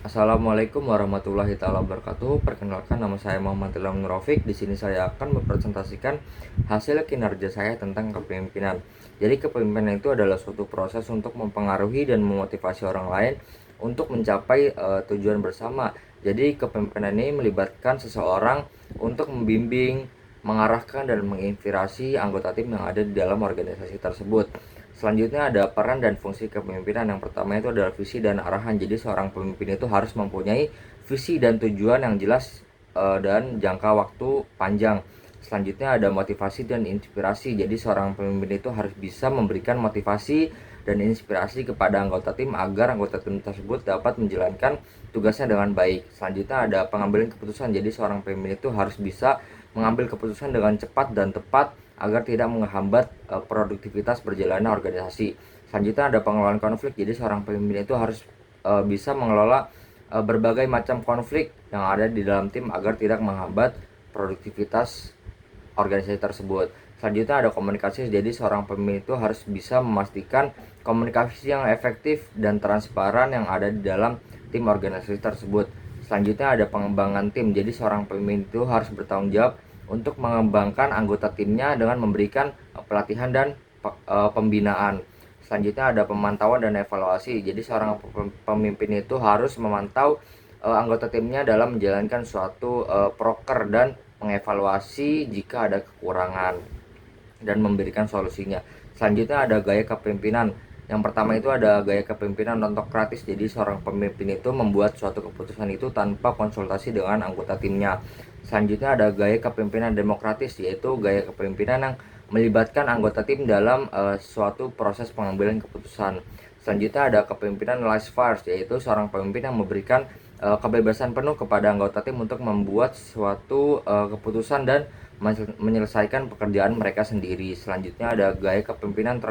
Assalamualaikum warahmatullahi taala wabarakatuh. Perkenalkan, nama saya Muhammad Ilham Nurofik. Di sini saya akan mempresentasikan hasil kinerja saya tentang kepemimpinan. Jadi kepemimpinan itu adalah suatu proses untuk mempengaruhi dan memotivasi orang lain untuk mencapai tujuan bersama. Jadi kepemimpinan ini melibatkan seseorang untuk membimbing, mengarahkan dan menginspirasi anggota tim yang ada di dalam organisasi tersebut. Selanjutnya ada peran dan fungsi kepemimpinan. Yang pertama itu adalah visi dan arahan. Jadi seorang pemimpin itu harus mempunyai visi dan tujuan yang jelas dan jangka waktu panjang. Selanjutnya ada motivasi dan inspirasi. Jadi seorang pemimpin itu harus bisa memberikan motivasi dan inspirasi kepada anggota tim agar anggota tim tersebut dapat menjalankan tugasnya dengan baik. Selanjutnya ada pengambilan keputusan. Jadi seorang pemimpin itu harus bisa mengambil keputusan dengan cepat dan tepat agar tidak menghambat produktivitas berjalannya organisasi. Selanjutnya ada pengelolaan konflik. Jadi seorang pemimpin itu harus bisa mengelola berbagai macam konflik yang ada di dalam tim agar tidak menghambat produktivitas organisasi tersebut. Selanjutnya ada komunikasi. Jadi seorang pemimpin itu harus bisa memastikan komunikasi yang efektif dan transparan yang ada di dalam tim organisasi tersebut. Selanjutnya ada pengembangan tim. Jadi seorang pemimpin itu harus bertanggung jawab untuk mengembangkan anggota timnya dengan memberikan pelatihan dan pembinaan. Selanjutnya ada pemantauan dan evaluasi. Jadi seorang pemimpin itu harus memantau anggota timnya dalam menjalankan suatu proker dan mengevaluasi jika ada kekurangan dan memberikan solusinya. Selanjutnya ada gaya kepemimpinan. Yang pertama itu ada gaya kepemimpinan ontokratis. Jadi seorang pemimpin itu membuat suatu keputusan itu tanpa konsultasi dengan anggota timnya. Selanjutnya ada gaya kepemimpinan demokratis, yaitu gaya kepemimpinan yang melibatkan anggota tim dalam suatu proses pengambilan keputusan. Selanjutnya ada kepemimpinan laissez-faire, yaitu seorang pemimpin yang memberikan kebebasan penuh kepada anggota tim untuk membuat suatu keputusan dan menyelesaikan pekerjaan mereka sendiri. Selanjutnya ada gaya kepemimpinan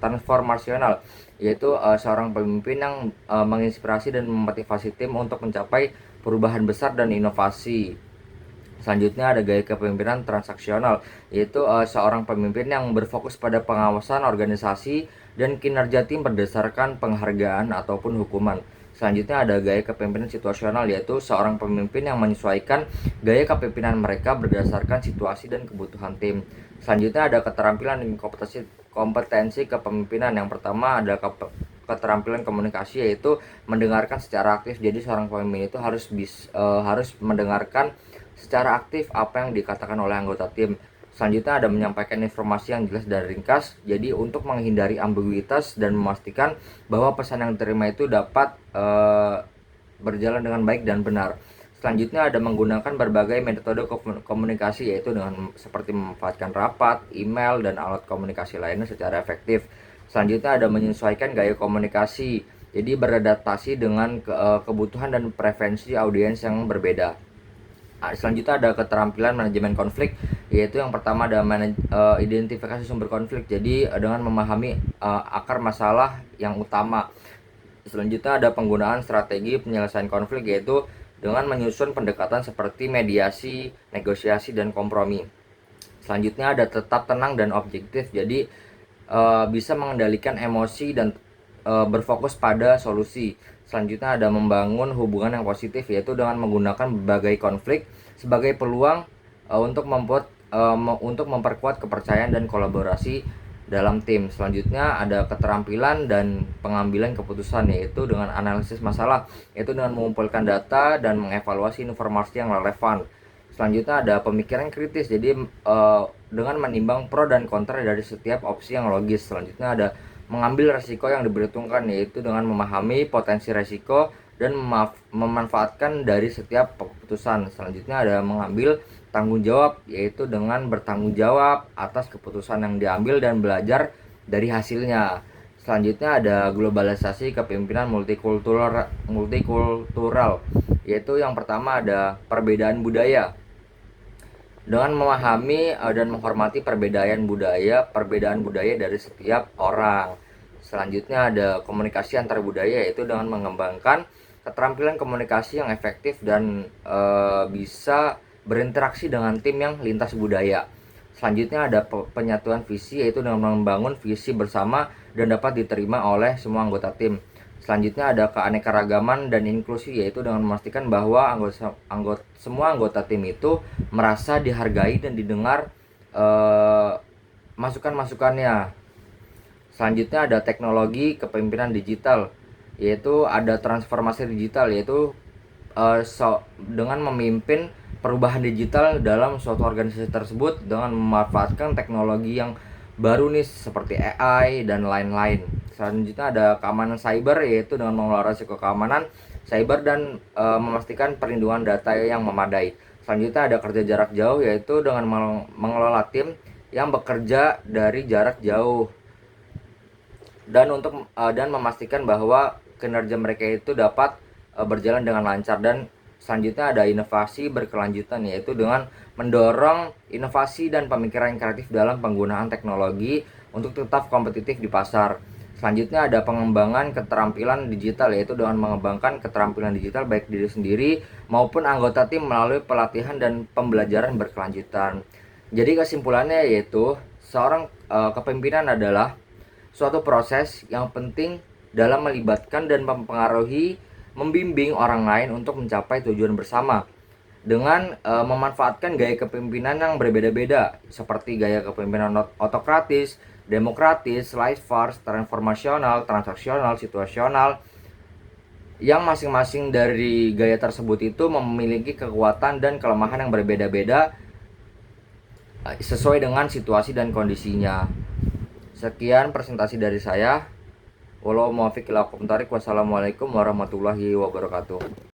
transformasional, yaitu seorang pemimpin yang menginspirasi dan memotivasi tim untuk mencapai perubahan besar dan inovasi. Selanjutnya ada gaya kepemimpinan transaksional, yaitu seorang pemimpin yang berfokus pada pengawasan organisasi dan kinerja tim berdasarkan penghargaan ataupun hukuman. Selanjutnya ada gaya kepemimpinan situasional, yaitu seorang pemimpin yang menyesuaikan gaya kepemimpinan mereka berdasarkan situasi dan kebutuhan tim. Selanjutnya ada keterampilan dan kompetensi kepemimpinan. Yang pertama ada keterampilan komunikasi, yaitu mendengarkan secara aktif. Jadi seorang pemimpin itu harus mendengarkan secara aktif apa yang dikatakan oleh anggota tim. Selanjutnya ada menyampaikan informasi yang jelas dan ringkas. Jadi untuk menghindari ambiguitas dan memastikan bahwa pesan yang diterima itu dapat berjalan dengan baik dan benar. Selanjutnya ada menggunakan berbagai metode komunikasi, yaitu dengan seperti memanfaatkan rapat, email, dan alat komunikasi lainnya secara efektif. Selanjutnya ada menyesuaikan gaya komunikasi. Jadi beradaptasi dengan kebutuhan dan preferensi audiens yang berbeda. Selanjutnya ada keterampilan manajemen konflik, yaitu yang pertama ada identifikasi sumber konflik. Jadi dengan memahami akar masalah yang utama. Selanjutnya ada penggunaan strategi penyelesaian konflik, yaitu dengan menyusun pendekatan seperti mediasi, negosiasi, dan kompromi. Selanjutnya ada tetap tenang dan objektif. Jadi bisa mengendalikan emosi dan berfokus pada solusi. Selanjutnya ada membangun hubungan yang positif, yaitu dengan menggunakan berbagai konflik sebagai peluang untuk memperkuat kepercayaan dan kolaborasi dalam tim. Selanjutnya ada keterampilan dan pengambilan keputusan, yaitu dengan analisis masalah, yaitu dengan mengumpulkan data dan mengevaluasi informasi yang relevan. Selanjutnya ada pemikiran kritis, jadi dengan menimbang pro dan kontra dari setiap opsi yang logis. Selanjutnya ada mengambil resiko yang diperhitungkan, yaitu dengan memahami potensi resiko dan memanfaatkan dari setiap keputusan. Selanjutnya ada mengambil tanggung jawab, yaitu dengan bertanggung jawab atas keputusan yang diambil dan belajar dari hasilnya. Selanjutnya ada globalisasi kepemimpinan multikultural, yaitu yang pertama ada perbedaan budaya. Dengan memahami dan menghormati perbedaan budaya dari setiap orang. Selanjutnya ada komunikasi antar budaya, yaitu dengan mengembangkan keterampilan komunikasi yang efektif dan bisa berinteraksi dengan tim yang lintas budaya. Selanjutnya ada penyatuan visi, yaitu dengan membangun visi bersama dan dapat diterima oleh semua anggota tim. Selanjutnya ada keanekaragaman dan inklusi, yaitu dengan memastikan bahwa semua anggota tim itu merasa dihargai dan didengar masukan-masukannya. Selanjutnya ada teknologi kepemimpinan digital, yaitu ada transformasi digital, yaitu dengan memimpin perubahan digital dalam suatu organisasi tersebut dengan memanfaatkan teknologi yang baru nih seperti AI dan lain-lain. Selanjutnya ada keamanan cyber, yaitu dengan mengelola risiko keamanan cyber dan memastikan perlindungan data yang memadai. Selanjutnya ada kerja jarak jauh, yaitu dengan mengelola tim yang bekerja dari jarak jauh dan memastikan bahwa kinerja mereka itu dapat berjalan dengan lancar. Dan selanjutnya ada inovasi berkelanjutan, yaitu dengan mendorong inovasi dan pemikiran kreatif dalam penggunaan teknologi untuk tetap kompetitif di pasar. Selanjutnya ada pengembangan keterampilan digital, yaitu dengan mengembangkan keterampilan digital baik diri sendiri maupun anggota tim melalui pelatihan dan pembelajaran berkelanjutan. Jadi kesimpulannya yaitu seorang kepemimpinan adalah suatu proses yang penting dalam melibatkan dan membimbing orang lain untuk mencapai tujuan bersama dengan memanfaatkan gaya kepemimpinan yang berbeda-beda, seperti gaya kepemimpinan otokratis, demokratis, laissez-faire, transformasional, transaksional, situasional, yang masing-masing dari gaya tersebut itu memiliki kekuatan dan kelemahan yang berbeda-beda sesuai dengan situasi dan kondisinya. Sekian presentasi dari saya. Wassalamualaikum warahmatullahi wabarakatuh.